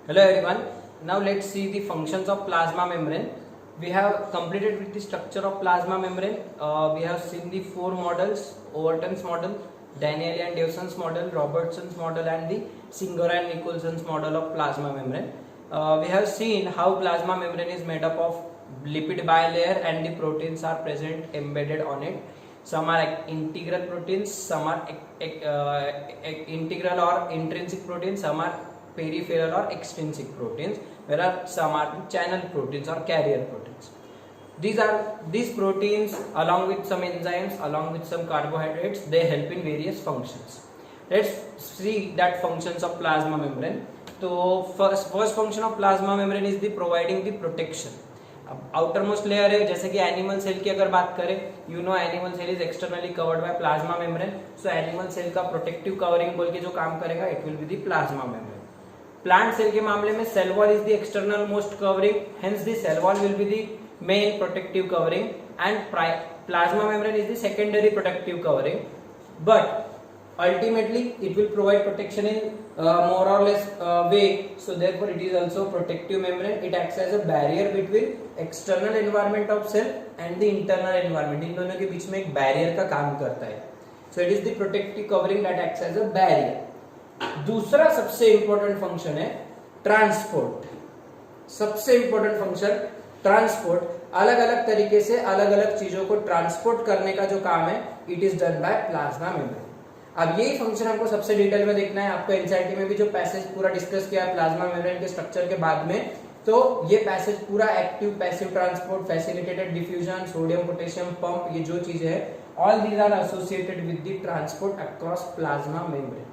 Hello everyone. Now let's see the functions of plasma membrane. We have completed with the structure of plasma membrane. We have seen the four models: Overton's model, Danieli and Dawson's model, Robertson's model, and the Singer and Nicholson's model of plasma membrane. We have seen how plasma membrane is made up of lipid bilayer and the proteins are present embedded on it. Some are integral proteins, some are integral or intrinsic proteins, some are peripheral or extrinsic proteins, whereas some are channel proteins or carrier proteins. These proteins along with some enzymes, along with some carbohydrates, they help in various functions. Let's see that functions of plasma membrane. So first function of plasma membrane is the providing the protection. अब outermost layer है, जैसे कि animal cell की अगर बात करें, you know animal cell is externally covered by plasma membrane. So animal cell का protective covering बोल के जो काम करेगा it will be the plasma membrane. Plant cell के मामले में cell wall is the external most covering, hence the cell wall will be the main protective covering and plasma membrane is the secondary protective covering. But ultimately it will provide protection in more or less way, so therefore it is also protective membrane. It acts as a barrier between external environment of cell and the internal environment. इन दोनों के बीच में एक barrier का काम करता है. So it is the protective covering that acts as a barrier. दूसरा सबसे इंपॉर्टेंट फंक्शन है ट्रांसपोर्ट. सबसे इंपॉर्टेंट फंक्शन ट्रांसपोर्ट. अलग अलग तरीके से अलग अलग चीजों को ट्रांसपोर्ट करने का जो काम है it is done by plasma membrane. अब यही फंक्शन आपको सबसे डिटेल में देखना है. आपको एनसीईआरटी में भी जो पैसेज पूरा डिस्कस किया है प्लाज्मा मेम्ब्रेन के स्ट्रक्चर के बाद में, तो ये पैसेज पूरा active passive transport, facilitated diffusion, sodium potassium pump, ये जो चीजें है all these are associated with the transport across plasma membrane.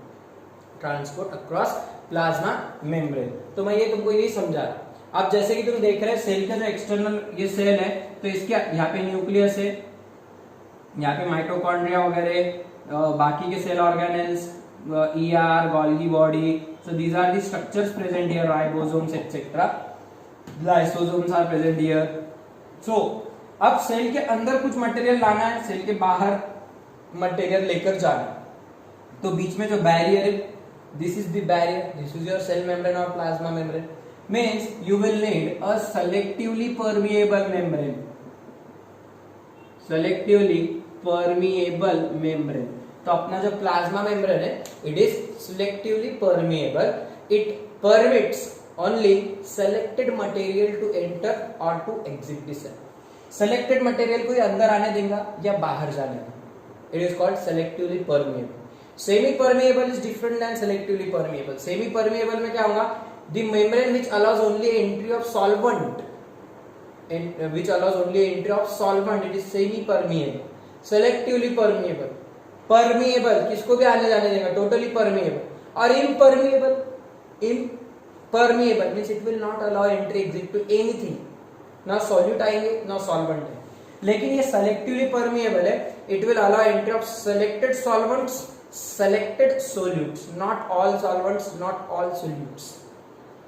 Transport across plasma membrane. तो मैं ये तुमको यही समझा. अब जैसे कि तुम देख रहे हैं सेल का जो एक्सटर्नल ये सेल है, तो इसके यहाँ पे न्यूक्लियस है, यहाँ पे माइटोकॉन्ड्रिया वगैरह, बाकी के cell organelles, ER, Golgi body. So these are the structures present here, ribosomes etcetera, lysosomes are present here. So अब सेल के अंदर कुछ मटेरियल लाना है, सेल के बाहर मटेरियल लेकर जाना है, तो बीच में जो बैरियर है, this is the barrier, this is your cell membrane और plasma membrane. Means you will need a selectively permeable membrane. Selectively permeable membrane. तो अपना जो प्लाज्मा मेम्ब्रेन है it is selectively permeable. It permits only selected material to enter और to exit the cell. Selected material को अंदर आने देगा या बाहर जाने देगा. It is called selectively permeable. Semi permeable is different than selectively permeable. Semi permeable में क्या होगा, the membrane which allows only entry of solvent, which allows only entry of solvent, it is semi permeable. Selectively permeable. Permeable किसको भी आने जाने देगा, totally permeable. और impermeable, impermeable means it will not allow entry exit to anything. ना solute आएंगे ना solvent है. लेकिन ये selectively permeable है, it will allow entry of selected solvents, selected solutes, not all solvents, not all solutes.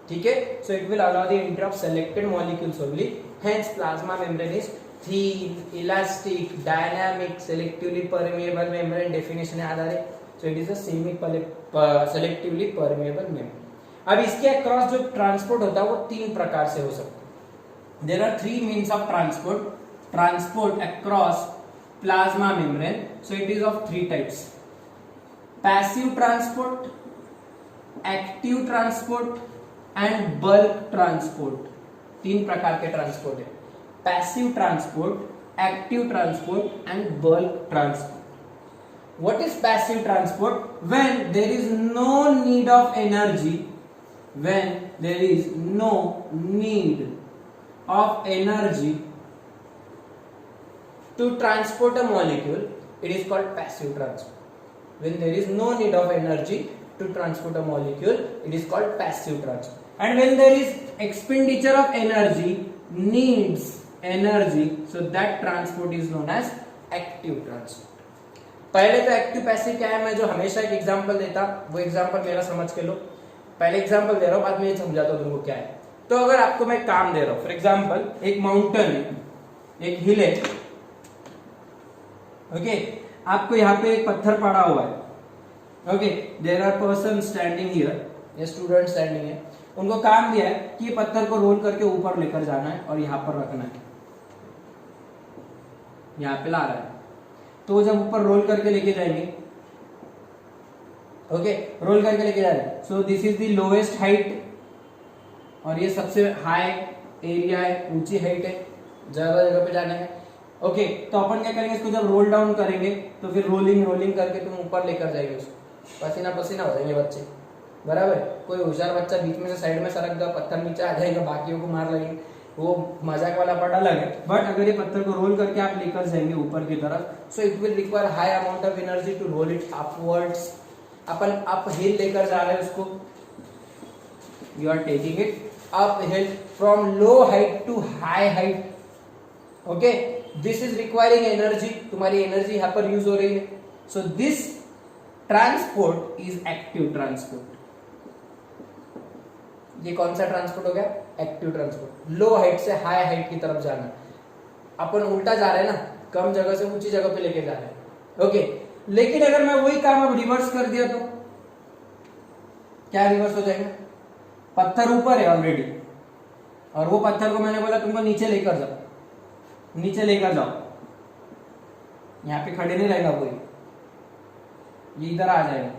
ठीक है. So it will allow the entry of selected molecules only. Hence plasma membrane is thin, elastic, dynamic, selectively permeable membrane. Definition याद आ रही. So it is a semi selectively permeable membrane. अब इसके across जो transport होता है वो तीन प्रकार से हो सकता है. There are three means of transport across plasma membrane. So it is of three types: passive transport, active transport and bulk transport. तीन प्रकार के ट्रांसपोर्ट है: passive transport, active transport and bulk transport. What is passive transport? When there is no need of energy, when there is no need of energy to transport a molecule, it is called passive transport. When there is no need of energy to transport a molecule, it is called passive transport. And when there is expenditure of energy, needs energy, so that transport is known as active transport. पहले तो active passive क्या है, मैं जो हमेशा एक example देता वो एग्जांपल मेरा समझ के लो. पहले एग्जांपल दे रहा हूं, बाद में ये समझाता हूं तुमको क्या है. तो अगर आपको मैं काम दे रहा हूं, फॉर एग्जांपल एक माउंटेन है, एक हिल है, ओके, आपको यहाँ पे एक पत्थर पड़ा हुआ है, okay, there are person standing here, ये स्टूडेंट स्टैंडिंग है. उनको काम दिया है कि ये पत्थर को रोल करके ऊपर लेकर जाना है और यहाँ पर रखना है, यहाँ पे ला रहा है। तो जब ऊपर रोल करके लेके जाएंगे, ओके, रोल करके लेके जा रहे हैं, so this is the lowest height और ये सबसे हाई एरिया है, ऊंची हाइट है ज्यादा जगह पे जाने का। ओके, तो अपन क्या करेंगे, इसको जब रोल डाउन करेंगे तो फिर रोलिंग रोलिंग करके तुम ऊपर लेकर जाएंगे उसको, पसीना पसीना हो जाएंगे बच्चे, बराबर। कोई होशियार बच्चा बीच में से साइड में सरक गया, पत्थर नीचे आ जाएगा, बाकियों को मार लगेंगे, वो मजाक वाला पार्ट अलग है। बट अगर ये पत्थर को रोल करके आप लेकर जाएंगे ऊपर की तरफ, so it will require high amount of energy to roll it upwards. अपन अप हिल लेकर जा रहे हैं उसको, you are taking it up hill from low height to high height. Okay, this is requiring energy, तुम्हारी energy यहाँ पर use हो रही है। So this transport is active transport. ये कौन सा ट्रांसपोर्ट हो गया, एक्टिव ट्रांसपोर्ट। लो हाइट से हाई हाइट की तरफ जाना, अपन उल्टा जा रहे हैं ना, कम जगह से ऊंची जगह पे लेके जा रहे हैं। ओके, लेकिन अगर मैं वही काम अब रिवर्स कर दिया तो क्या रिवर्स हो जाएगा, पत्थर ऊपर है ऑलरेडी और वो पत्थर को मैंने बोला तुमको नीचे लेकर जाओ, नीचे लेकर जाओ, यहाँ पे खड़े नहीं रहेगा कोई, ये इधर आ जाएगा।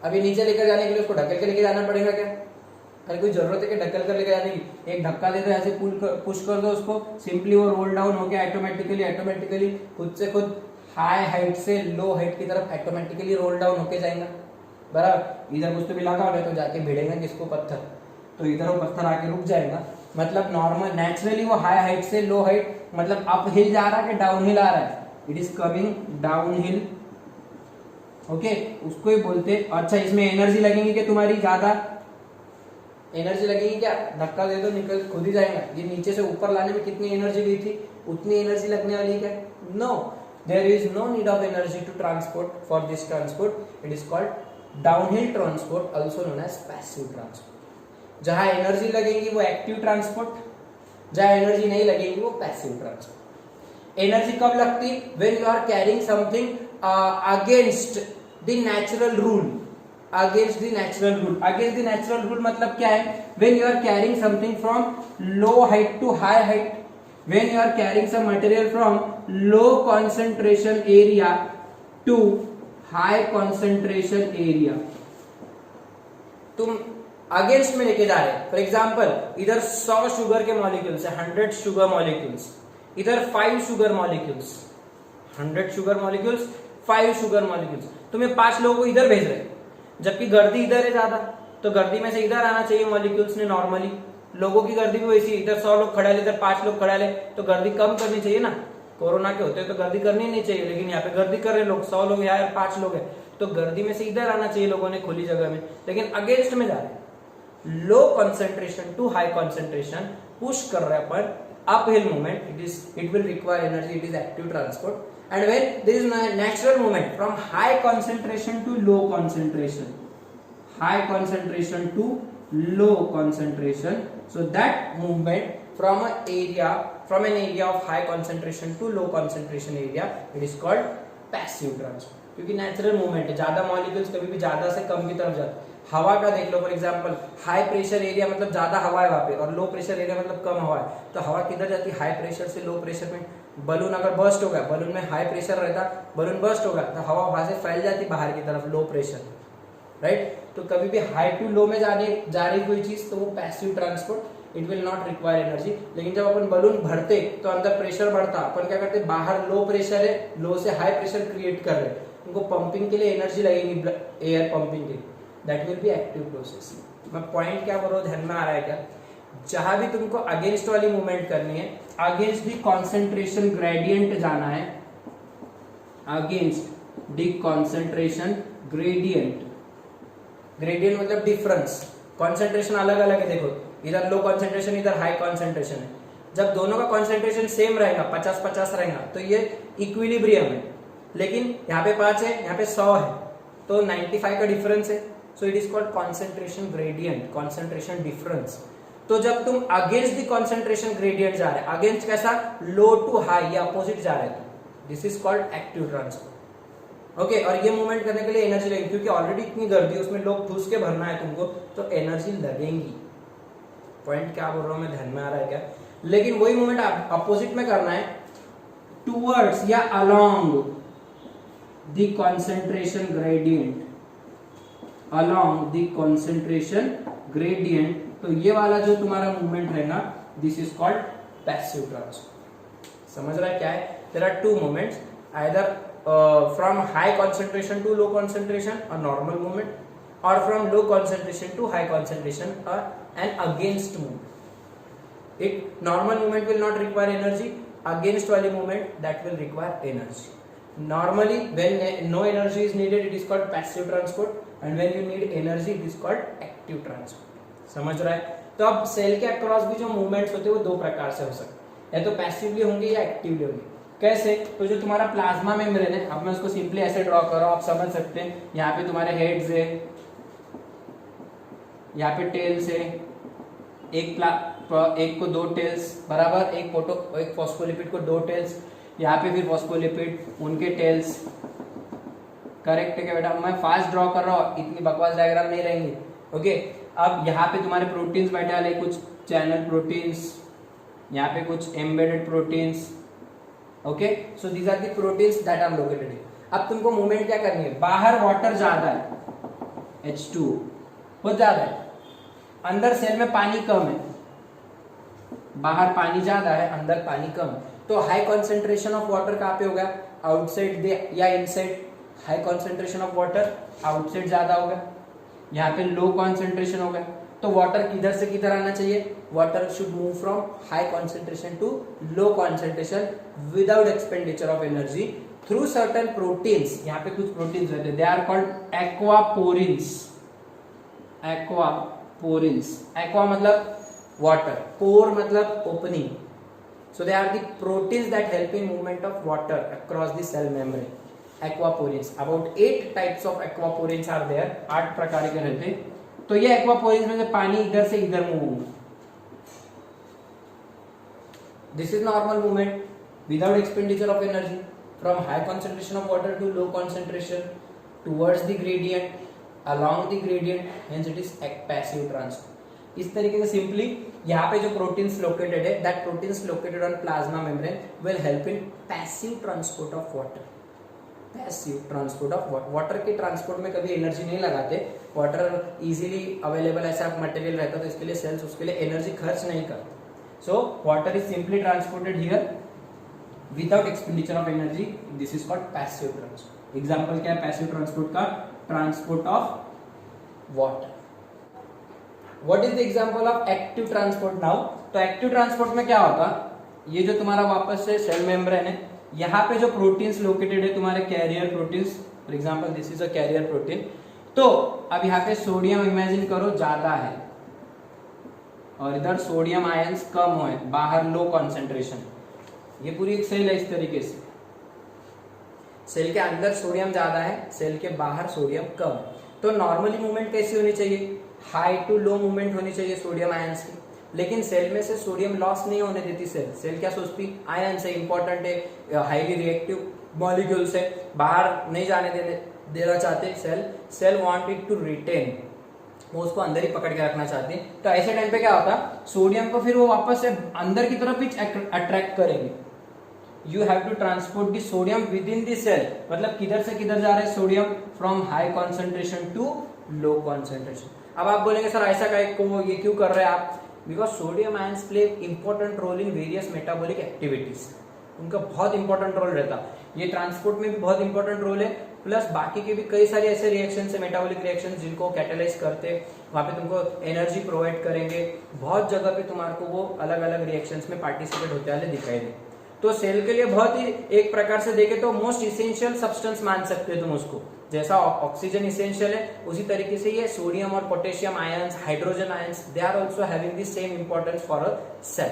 अभी नीचे लेकर जाने के लिए उसको ढकेल के लेके जाना पड़ेगा क्या, अरे कोई जरूरत है कि ढकेल कर लेकर जाने की, एक धक्का दे दो, ऐसे पुश कर दो उसको, सिंपली वो रोल डाउन हो गया ऑटोमेटिकली खुद से खुद हाई हाइट से लो हाइट की तरफ ऑटोमेटिकली रोल डाउन होके जाएगा, बराबर। इधर कुछ तो भी लगा होगा तो जाके भिड़ेगा किसको, पत्थर, तो इधर वो पत्थर आके रुक जाएगा। मतलब नॉर्मल नेचुरली वो हाई हाइट से लो हाइट, मतलब अप हिल जा रहा है कि डाउन हिल आ रहा है, it is coming down hill. Okay, उसको ही बोलते। अच्छा, इसमें एनर्जी लगेगी कि तुम्हारी ज्यादा एनर्जी लगेगी क्या, धक्का दे दो निकल खुद ही जाएगा। ये नीचे से ऊपर लाने में कितनी एनर्जी गई थी, उतनी एनर्जी लगने वाली क्या, no, there is no need of energy to transport for this transport. It is called downhill transport, also known as passive transport. जहां एनर्जी लगेगी वो एक्टिव ट्रांसपोर्ट, जहां एनर्जी नहीं लगेगी वो पैसिव ट्रांसपोर्ट। एनर्जी कब लगती, when you are carrying something against the natural rule, against the natural rule. Against the natural rule मतलब क्या है, when you are carrying something from low height to high height, when you are carrying some material from low concentration area to high concentration area, तुम against में लेके जा रहे हैं। For example, इधर 100 शुगर के मॉलिक्यूल्स है, 100 शुगर मॉलिक्यूल्स, इधर 5 sugar molecules, 100 sugar molecules, 5 sugar molecules, तुम्हें 5 लोगों को इधर भेज रहे हैं, जबकि गर्दी इधर है ज्यादा, तो गर्दी में से इधर आना चाहिए मॉलिक्यूल्स ने। नॉर्मली लोगों की गर्दी भी वैसी, इधर 100 लोग खड़ा ले, इधर 5 लोग खड़ा ले, तो गर्दी कम करनी चाहिए ना। कोरोना के होते तो गर्दी करनी नहीं चाहिए, लेकिन यहाँ पे गर्दी कर रहे लोग, 100 लोग यहाँ 5 लोग है, तो गर्दी में से इधर आना चाहिए लोगों ने खुली जगह में, लेकिन अगेंस्ट में जा रहे हैं। Low concentration to high concentration push कर रहे हैं अपन, uphill movement, it will require energy, it is active transport. And when there is natural movement from high concentration to low concentration, high concentration to low concentration, so that movement from an area of high concentration to low concentration area, it is called passive transport. क्योंकि natural movement है, ज्यादा molecules कभी भी ज्यादा से कम की तरफ जाते। हवा का देख लो for example, high pressure area मतलब ज्यादा हवा है वहां पे, और लो प्रेशर एरिया मतलब कम हवा है, तो हवा किधर जाती है, हाई प्रेशर से लो प्रेशर में। बलून अगर बर्स्ट होगा, बलून में हाई प्रेशर रहता, बलून बर्स्ट होगा तो हवा वहां से फैल जाती बाहर की तरफ, लो प्रेशर, राइट। तो कभी भी हाई टू लो में जा रही कोई चीज तो वो passive transport, it will not require energy. लेकिन जब अपन बलून भरते तो अंदर प्रेशर बढ़ता, अपन क्या करते, बाहर लो प्रेशर है, लो से हाई प्रेशर क्रिएट कर रहे, उनको पंपिंग के लिए एनर्जी लगेगी, एयर पंपिंग के लिए, that will be active process. मैं पॉइंट क्या बोल रहा हूँ, ध्यान में आ रहा है क्या, जहां भी तुमको अगेंस्ट वाली मूवमेंट करनी है, अगेंस्ट द कॉन्सेंट्रेशन ग्रेडियंट जाना है, against the concentration gradient, gradient मतलब डिफरेंस, कॉन्सेंट्रेशन अलग अलग है, देखो इधर लो कॉन्सेंट्रेशन, इधर हाई कॉन्सेंट्रेशन है। जब दोनों का कॉन्सेंट्रेशन सेम रहेगा, 50-50 रहेगा, तो ये इक्विलिब्रियम है। लेकिन यहाँ पे 5 है, यहाँ पे 100 है, तो 95 का डिफरेंस है, सो it is called concentration gradient, concentration difference. तो जब तुम अगेंस्ट द कॉन्सेंट्रेशन ग्रेडियंट जा रहे हैं, अगेंस्ट कैसा, लो टू हाई या अपोजिट जा रहे हैं, this is called active transport. Okay और ये मूवमेंट करने के लिए एनर्जी लगेगी, क्योंकि ऑलरेडी इतनी गर्दी है उसमें लोग ठूस के भरना है तुमको, तो एनर्जी लगेगी। पॉइंट क्या बोल रहा हूं मैं, ध्यान में आ रहा है क्या? लेकिन वही मूवमेंट अपोजिट में करना है, टूवर्ड्स या along the concentration gradient, along the concentration gradient. तो ये वाला जो तुम्हारा मूवमेंट रहेगा, this is called passive transport. समझ रहा है क्या है? There are two movements, either from high concentration to low concentration a normal movement, or from low concentration to high concentration an against movement. It normal movement will not require energy, against wali movement that will require energy. Normally when no energy is needed it is called passive transport, and when you need energy it is called active transport. समझ रहा है? तो अब cell के across भी जो movements होते हैं वो दो प्रकार से हो सकते हैं, या तो पैसिवली होंगे या एक्टिवली होंगे। कैसे? तो जो तुम्हारा प्लाज्मा मेम्ब्रेन है, अब मैं उसको सिंपली ऐसे ड्रॉ कर रहा हूं, आप समझ सकते हैं। यहाँ पे तुम्हारे हेड्स है, यहाँ पे टेल्स है, एक को दो टेल्स बराबर, एक फॉस्फोलिपिड को दो टेल्स, यहाँ पे फिर फॉस्फोलिपिड उनके टेल्स। करेक्ट है क्या बेटा? मैं फास्ट ड्रॉ कर रहा हूँ, इतनी बकवास डायग्राम नहीं रहेंगी। ओके अब यहाँ पे तुम्हारे प्रोटीन्स बैठे वाले, कुछ चैनल प्रोटीन्स, यहाँ पे कुछ embedded proteins. Okay so these are the proteins that are located here. अब तुमको मूवमेंट क्या करनी है, बाहर वाटर ज्यादा है, H2 बहुत ज्यादा है, अंदर सेल में पानी कम है, बाहर पानी ज्यादा है अंदर पानी कम है, तो हाई कॉन्सेंट्रेशन ऑफ वाटर कहाँ पे होगा, आउटसाइड या inside? High concentration of water outside ज्यादा होगा, यहाँ पे लो कॉन्सेंट्रेशन होगा, तो वाटर किधर से किधर आना चाहिए, water should move from high concentration to low concentration without expenditure of energy through certain proteins. यहाँ पे कुछ प्रोटीन्स रहते हैं, they are called aquaporins. Aquaporins, aqua मतलब वाटर, पोर मतलब opening, so they are the proteins that help in movement of water across the cell membrane. Aquaporins, about 8 types of aquaporins are there, 8 प्रकार के रहते हैं। तो ये aquaporins में से पानी इधर से इधर मूव होगा, this is normal movement without expenditure of energy from high concentration of water to low concentration towards the gradient, along the gradient, hence it is passive transport. इस तरीके से सिंपली यहाँ पे जो प्रोटीन्स लोकेटेड है, that proteins located on plasma membrane will help in passive transport of water. Passive transport of water के transport में कभी एनर्जी नहीं लगाते, वाटर इजीली अवेलेबल ऐसा मटेरियल रहता है, तो इसके लिए सेल्स उसके लिए एनर्जी खर्च नहीं करते। सो water is simply transported here without expenditure of energy, this is called passive transport. Example क्या है पैसिव ट्रांसपोर्ट का, transport of water. What is the example of active transport now? तो एक्टिव ट्रांसपोर्ट में क्या होता, ये जो तुम्हारा वापस से सेल मेम्ब्रेन है, यहाँ पे जो प्रोटीन्स लोकेटेड है तुम्हारे carrier proteins, for example this is a carrier protein. तो अब यहाँ पे सोडियम इमेजिन करो ज्यादा है और इधर सोडियम आयंस कम हो, बाहर लो कॉन्सेंट्रेशन। ये पूरी एक सेल है इस तरीके से, सेल के अंदर सोडियम ज्यादा है, सेल के बाहर सोडियम कम। तो नॉर्मली मूवमेंट कैसी होनी चाहिए, हाई टू लो मूवमेंट होनी चाहिए सोडियम आयंस की, लेकिन सेल में से सोडियम लॉस नहीं होने देती सेल। सेल क्या सोचती, आयन से इंपॉर्टेंट है, हाईली रिएक्टिव मॉलिक्यूल से बाहर नहीं जाने देना चाहते cell, cell want it to retain, वो उसको अंदर ही पकड़ के रखना चाहती है। तो ऐसे टाइम पे क्या होता, सोडियम को फिर वो वापस से अंदर की तरफ ही अट्रैक्ट करेंगे। You have to transport the sodium within the cell, मतलब किधर से किधर जा रहा है sodium, from high concentration to low concentration. अब आप बोलेंगे सर ऐसा ये क्यों कर रहे हैं आप, because sodium ions play important role in various metabolic activities, उनका बहुत इंपॉर्टेंट रोल रहता है, ये ट्रांसपोर्ट में भी बहुत इंपॉर्टेंट रोल है, प्लस बाकी के भी कई सारे ऐसे रिएक्शन है मेटाबॉलिक रिएक्शन जिनको कैटेलाइज करते हैं, वहां पे तुमको एनर्जी प्रोवाइड करेंगे, बहुत जगह पे तुम्हारे को वो अलग अलग रिएक्शंस में पार्टिसिपेट होते वाले दिखाई दे। तो सेल के लिए बहुत ही एक प्रकार से देखे तो मोस्ट इसेंशियल सब्सटेंस मान सकते हो तुम उसको, जैसा ऑक्सीजन इसेंशियल है उसी तरीके से ये सोडियम और potassium ions, hydrogen ions, they are also having the same importance for a cell.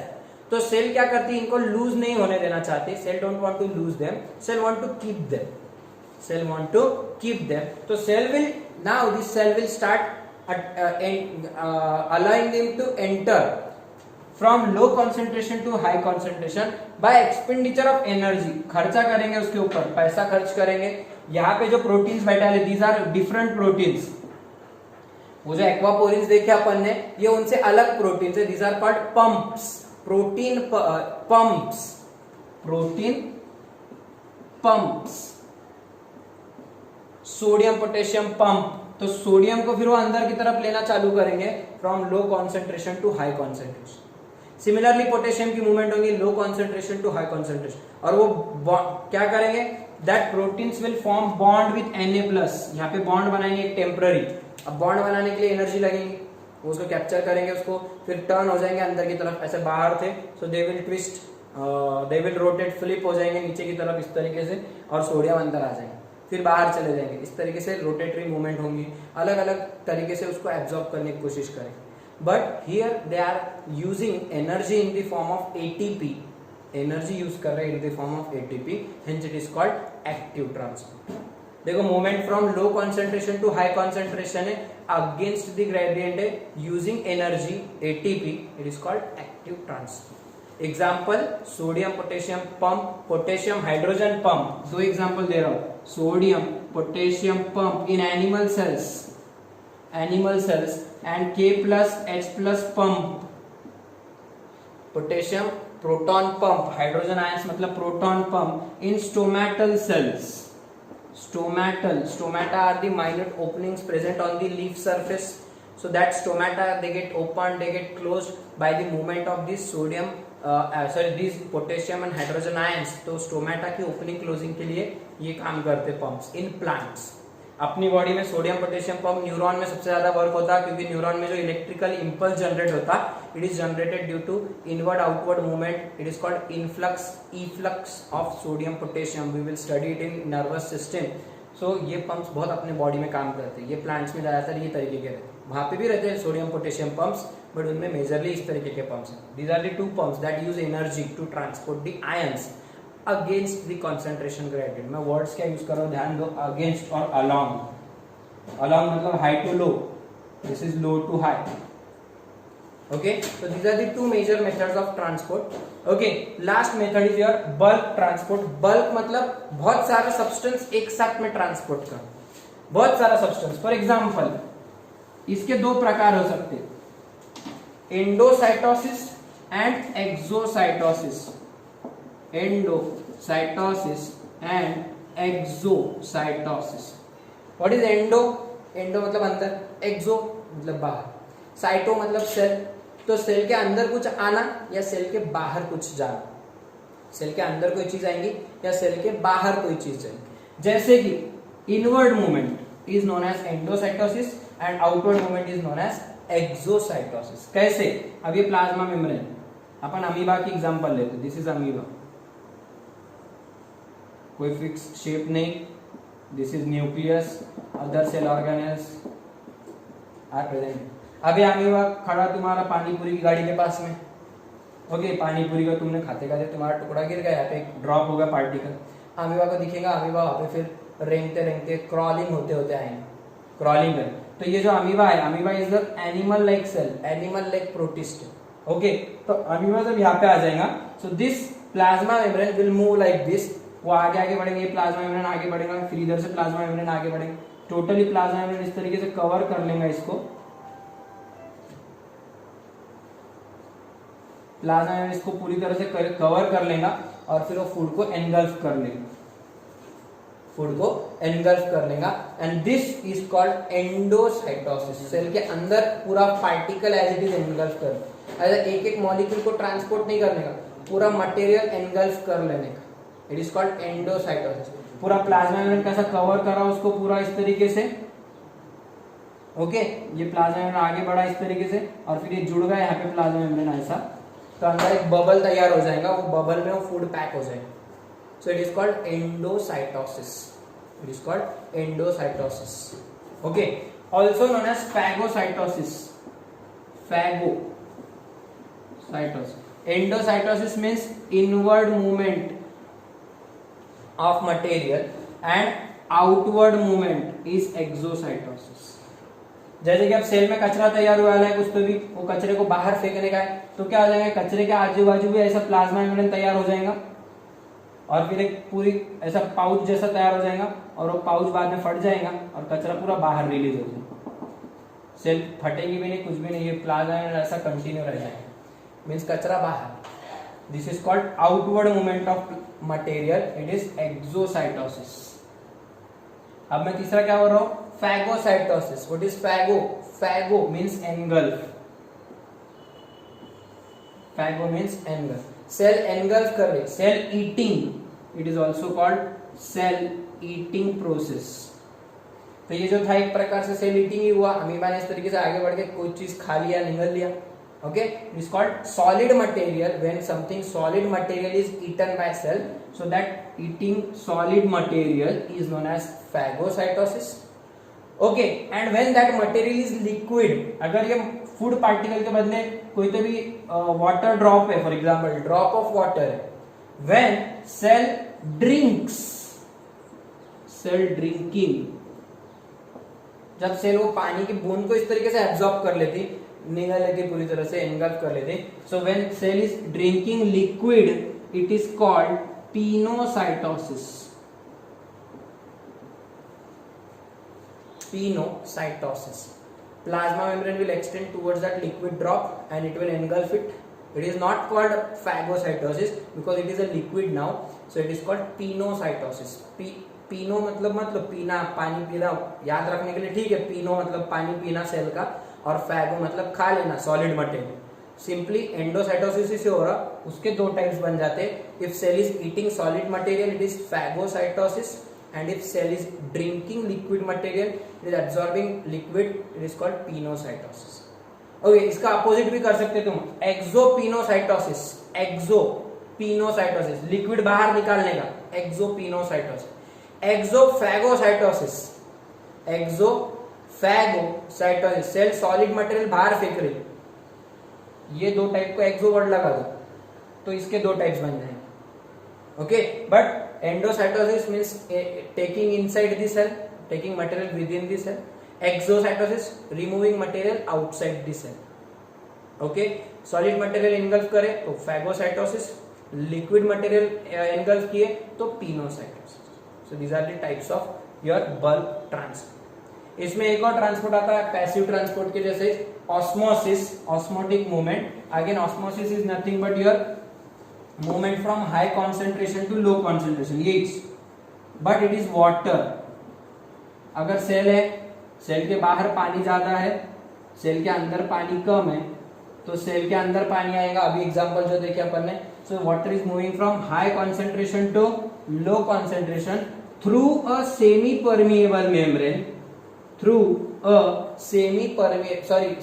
तो सेल क्या करती है, इनको लूज नहीं होने देना चाहती, cell don't want to lose them, cell want to keep them, cell want to keep them. तो cell will now this cell will start allowing them to enter from low concentration to high concentration by expenditure of energy। खर्चा करेंगे उसके ऊपर, पैसा खर्च करेंगे, यहाँ पे जो प्रोटीन्स बैठे हैं दीज आर डिफरेंट प्रोटीन्स। वो जो एक्वापोरिन्स देखे अपन ने ये उनसे अलग प्रोटीन्स है, these are called pumps, protein pumps, protein pumps. Sodium potassium pump, तो सोडियम को फिर वो अंदर की तरफ लेना चालू करेंगे from low concentration to high concentration. Similarly potassium की मूवमेंट होगी low concentration to high concentration, और वो क्या करेंगे, that proteins will form bond with Na+। यहाँ पे बॉन्ड बनाएंगे एक टेम्पररी। अब बॉन्ड बनाने के लिए एनर्जी लगेगी, वो उसको कैप्चर करेंगे, उसको फिर टर्न हो जाएंगे अंदर की तरफ, ऐसे बाहर थे so they will twist, they will rotate, flip हो जाएंगे नीचे की तरफ इस तरीके से, और सोडियम अंदर आ जाएंगे, फिर बाहर चले जाएंगे। इस तरीके से रोटेटरी मूवमेंट होंगी, अलग अलग तरीके से उसको एब्जॉर्ब करने की कोशिश करेंगे। But here they are using energy in the form of ATP, energy use कर रहे हैं in the form of ATP, hence it is called active transport. देखो movement from low concentration to high concentration है, against the gradient है, using energy ATP, it is called active transport. Example sodium potassium pump, potassium hydrogen pump, दो example दे रहा हूं, sodium potassium pump in animal sales, animal cells, and K+H+ pump, potassium proton pump, hydrogen ions मतलब proton pump in stomatal cells. Stomata are the minute openings present on the leaf surface, so that stomata they get opened, they get closed by the movement of this sodium these potassium and hydrogen ions। तो stomata की opening closing के लिए ये काम करते pumps in plants. अपनी body में sodium potassium pump neuron में सबसे ज्यादा वर्क होता है, क्योंकि न्यूरॉन में जो इलेक्ट्रिकल इंपल्स जनरेट होता है it is generated due to inward outward movement, it is called influx efflux of sodium potassium, we will study it in nervous system. So ये पंप्स बहुत अपने बॉडी में काम करते हैं, ये प्लांट्स में ज्यादातर ये तरीके के रहते हैं, वहां पे भी रहते हैं सोडियम पोटेशियम पंप्स, बट उनमें मेजरली इस तरीके के पंप्स हैं। These are the two pumps that use energy to transport the ions against the concentration gradient. मैं वर्ड्स क्या यूज कर रहा हूं, ध्यान दो, अगेंस्ट और अलोंग। अलोंग मतलब high to low, this is low to high. Okay, so these are the two major methods of transport. Okay, last method is your bulk transport. Bulk मतलब बहुत सारा सब्सटेंस एक साथ में ट्रांसपोर्ट कर, बहुत सारा सब्सटेंस। फॉर एग्जाम्पल इसके दो प्रकार हो सकते हैं, endocytosis and exocytosis. Endocytosis and exocytosis. What is endo? Endo मतलब अंदर, एक्सो मतलब बाहर, साइटो मतलब सेल। तो सेल के अंदर कुछ आना या सेल के बाहर कुछ जाना, सेल के अंदर कोई चीज आएंगी या सेल के बाहर कोई चीज जाएंगी। जैसे कि inward movement is known as endocytosis and outward movement is known as exocytosis. कैसे? अब ये प्लाज्मा मेम्ब्रेन, अपन अमीबा की एग्जांपल लेते, दिस इज अमीबा, कोई फिक्स शेप नहीं, this is nucleus, other cell organelles are present. अभी अमीबा खड़ा तुम्हारा पानी पूरी की गाड़ी के पास में, ओके, पानी पूरी का तुमने खाते खाते तुम्हारा टुकड़ा गिर गया, यहाँ पे एक ड्रॉप होगा पार्टिकल, अमीबा को दिखेगा, अमीबा वहाँ पे फिर रेंगते रेंगते क्रॉलिंग होते होते आएंगे, क्रॉलिंग कर। तो ये जो अमीबा है, amoeba is the animal like cell, animal like protist, okay. तो अमीबा जब यहाँ पे आ जाएगा, so this plasma membrane will move like this, वो आगे आगे बढ़ेंगे, ये प्लाज्मा मेम्ब्रेन आगे बढ़ेगा, फिर इधर से प्लाज्मा मेम्ब्रेन आगे बढ़ेंगे, टोटली प्लाज्मा मेम्ब्रेन इस तरीके से कवर कर लेगा इसको, प्लाज्मा मेम्ब्रेन इसको पूरी तरह से कवर कर लेगा, और फिर वो फूड को एनगल्फ कर लेगा, फूड को एनगल्फ कर लेगा, and this is called endocytosis. Cell के अंदर पूरा particle as it is engulf कर, ऐसा एक एक मॉलिक्यूल को ट्रांसपोर्ट नहीं करने का, पूरा मटेरियल एनगल्फ कर लेने का, इट इज कॉल्ड एंडोसाइटोसिस। पूरा प्लाज्मा मेम्ब्रेन कैसा कवर करा उसको पूरा इस तरीके से, ओके, ये प्लाज्मा मेम्ब्रेन आगे बढ़ा इस तरीके से, और फिर ये जुड़ गया यहाँ पे प्लाज्मा मेम्ब्रेन ऐसा, तो अंदर एक बबल तैयार हो जाएगा, वो बबल में वो फूड पैक हो जाएगा, so it is called endocytosis, it is called endocytosis, okay. Also known as phagocytosis, phagocytosis. Endocytosis means inward movement of material and outward movement is exocytosis। जैसे कि अब सेल में कचरा तैयार हुआ है कुछ, तो भी वो कचरे को बाहर फेंकने का है, तो क्या हो जाएगा, कचरे के आजू बाजू भी ऐसा प्लाज्मा मेम्ब्रेन तैयार हो जाएगा, और फिर एक पूरी ऐसा पाउच जैसा तैयार हो जाएगा, और वो पाउच बाद में फट जाएगा और कचरा पूरा बाहर रिलीज हो जाएगा। सेल फटेगी भी नहीं, कुछ भी नहीं, ये प्लाज्मा ऐसा कंटिन्यू रह जाएगा, मीन्स कचरा बाहर। This is called outward movement of material, it is exocytosis. अब मैं तीसरा क्या बोल रहा हूं, phagocytosis. What is phago? Phago means engulf, phago means engulf, cell engulf कर रही, cell eating, it is also called cell eating process. तो ये जो था एक प्रकार से सेल ईटिंग ही हुआ, अमीबा ने इस तरीके से आगे बढ़ के कोई चीज खा लिया, निगल लिया। Okay, it is called solid material, when something solid material is eaten by cell, so that eating solid material is known as phagocytosis. Okay, and when that material is liquid, अगर ये फूड पार्टिकल के बदले कोई तो भी water drop है, for example drop of water है, when cell drinks, cell drinking, जब सेल वो पानी की बूंद को इस तरीके से एब्जॉर्ब कर लेती, निगल लेती पूरी तरह से, एनगल्फ कर लेती, so when cell is drinking liquid, it is called pinocytosis. Pinocytosis. Plasma membrane will extend towards that liquid drop and it will engulf it. It is not called phagocytosis because it is a liquid now, so it is called pinocytosis. पीनो मतलब पीना, पानी पीना, याद रखने के लिए ठीक है। पीनो मतलब पानी पीना सेल का, और फैगो मतलब खा लेना सॉलिड मटेरियल। सिंपली एंडोसाइटोसिस से हो रहा, उसके दो टाइप्स बन जाते। If cell is eating solid material, it is phagocytosis, and if cell is drinking liquid material, it is absorbing liquid, it is called pinocytosis. Okay, इसका अपोजिट भी कर सकते तुम, एक्सोपिनोसाइटोसिस। एक्सोपिनोसाइटोसिस लिक्विड बाहर निकालने का, एक्सोपिनोसाइटोसिस। एक्सोफैगोसाइटोसिस, एक्सोफैगोसाइटोसिस, सेल सॉलिड मटेरियल बाहर फेंक रही, ये दो टाइप को एक्सो वर्ड लगा दो तो इसके दो टाइप्स बन जाएंगे। Okay, but endocytosis means taking inside the cell, taking material within the cell. Exocytosis removing material outside the cell. Okay, solid material engulf करे तो phagocytosis, liquid material engulf किए तो pinocytosis. So these are the types of your bulk transport. इसमें एक और transport आता है passive transport के जैसे osmosis, osmotic movement. Again osmosis is nothing but your movement from high concentration to low concentration, yes, but it is water. अगर cell है, cell के बाहर पानी ज्यादा है, सेल के अंदर पानी कम है, तो सेल के अंदर पानी आएगा। अभी एग्जांपल जो देखे अपन ने, so water is moving from high concentration to low concentration through a semi permeable membrane, through a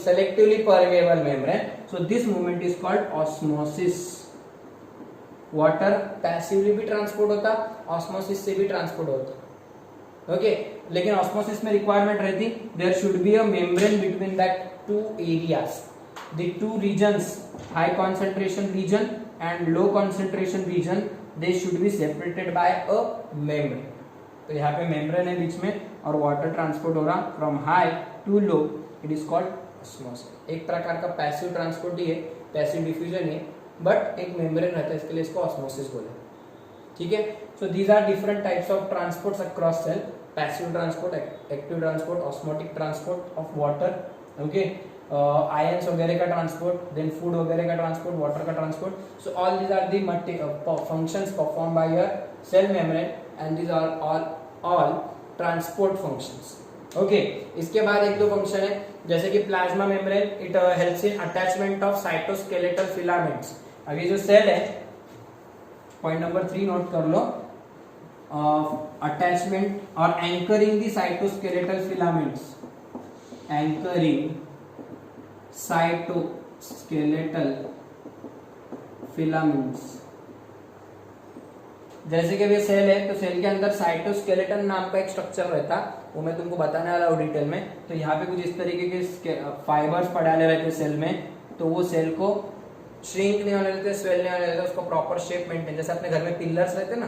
selectively permeable membrane. So this movement is called osmosis. Water passively भी ट्रांसपोर्ट होता, ऑस्मोसिस से भी transport होता। Okay, लेकिन osmosis में requirement रहती there should be a membrane between that two areas, the two regions, high concentration region and low concentration region, they should be separated by a membrane. तो यहाँ पे membrane है बीच में और वाटर ट्रांसपोर्ट हो रहा from high to low, it is called osmosis. एक प्रकार का पैसिव ट्रांसपोर्ट ही है, पैसिव डिफ्यूजन है, बट एक मेम्ब्रेन रहता है, इसके लिए इसको ऑस्मोसिस बोले। ठीक है, so these are different types of transports across cell, passive transport, active transport, osmotic transport of water, okay, ions वगैरह का ट्रांसपोर्ट, देन फूड वगैरह का ट्रांसपोर्ट, वाटर का transport. So all these are the functions perform by your cell membrane and these are all transport functions. Okay, इसके बाद एक दो function है जैसे कि plasma membrane, it helps in attachment of cytoskeletal filaments. अब ये जो सेल है, पॉइंट नंबर 3 नोट कर लो, अटैचमेंट और anchoring the cytoskeletal filaments, anchoring cytoskeletal filaments. जैसे कि ये सेल है, तो सेल के अंदर साइटोस्केलेटन नाम का एक स्ट्रक्चर रहता, वो मैं तुमको बताने वाला हूँ डिटेल में। तो यहाँ पे कुछ इस तरीके के फाइबर्स पड़ाने रहते सेल में, तो वो सेल को श्रिंक नहीं होने देते, स्वेल नहीं होने देते, उसको प्रॉपर शेप मेंटेन, जैसे अपने घर में पिलर्स रहते ना,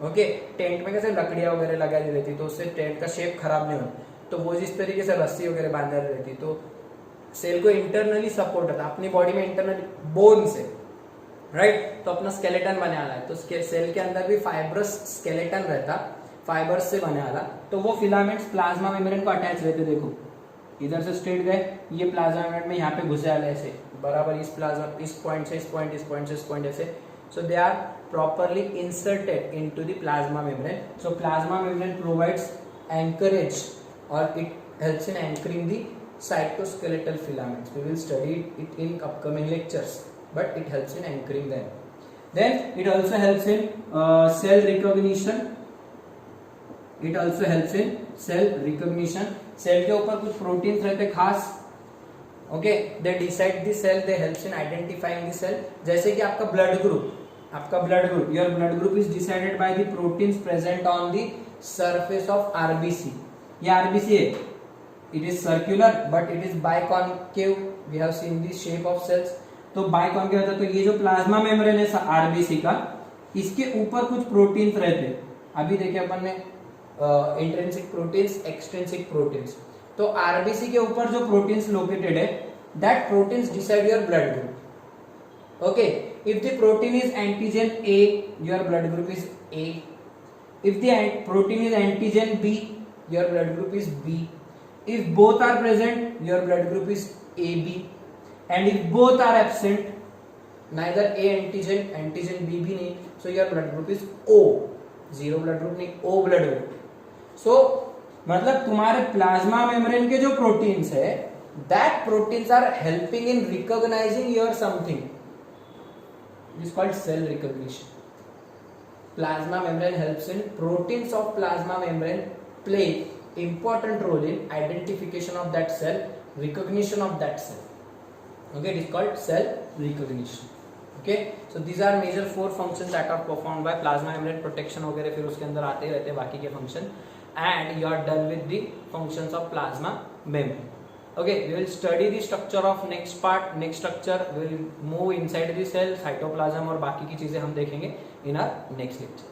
ओके, टेंट में कैसे लकड़ियां वगैरह लगा दी रहती, तो उससे टेंट का शेप खराब नहीं होता, तो वो जिस तरीके से रस्सी वगैरह बांधा रहती, तो सेल को इंटरनली सपोर्ट होता अपनी बॉडी में, इंटरनली बोन से, राइट। तो अपना स्केलेटन बनाना है, तो सेल के अंदर भी फाइब्रस स्केलेटन रहता, फाइबर्स से बने वाला, तो वो फिलामेंट्स प्लाज्मा मेम्ब्रेन को अटैच रहते। देखो इधर से स्ट्रेट गए, ये प्लाज्मा मेम्ब्रेन में यहाँ पे घुसे वाले ऐसे बराबर इस प्लाज्मा, इस पॉइंट से इस पॉइंट, इस पॉइंट से इस पॉइंट ऐसे, so they are properly inserted into the plasma membrane. So plasma membrane provides anchorage, or it helps in anchoring the cytoskeletal filaments. We will study it in upcoming lectures, but it helps in anchoring them. Then it also helps in cell recognition. It also helps in cell recognition. Cell के ऊपर कुछ proteins रहते खास, okay, they decide the cell, they helps in identifying the cell. जैसे कि आपका blood group, your blood group is decided by the proteins present on the surface of RBC. ये RBC है, it is circular but it is biconcave, we have seen the shape of cells. तो biconcave होता है, तो ये जो plasma membrane है RBC का, इसके ऊपर कुछ प्रोटीन्स रहते हैं। अभी देखिए अपन ने इंट्रिंसिक प्रोटीन्स, एक्सट्रिंसिक प्रोटीन्स। तो आरबीसी के ऊपर जो प्रोटीन्स लोकेटेड है, that proteins decide your blood group. Okay, if the protein is antigen A, your blood group is A. If the protein is antigen B, your blood group is B. If both are present, your blood group is AB. And if both are absent, neither A antigen, antigen B भी नहीं, so your blood group is O. Zero blood group नहीं, O blood group. So मतलब तुम्हारे plasma membrane के जो proteins है, that proteins are helping in recognizing your something. It is called cell recognition. Plasma membrane helps in, proteins of plasma membrane play important role in identification of that cell, recognition of that cell. Okay, it is called cell recognition. Okay, so these are major 4 functions that are performed by plasma membrane. protection वगैरह फिर उसके अंदर आते रहते हैं बाकी के function, and you are done with the functions of plasma membrane. Okay, we will study the structure of next part. Next structure we will move inside the cell, cytoplasm और बाकी की चीजें हम देखेंगे in our next lecture.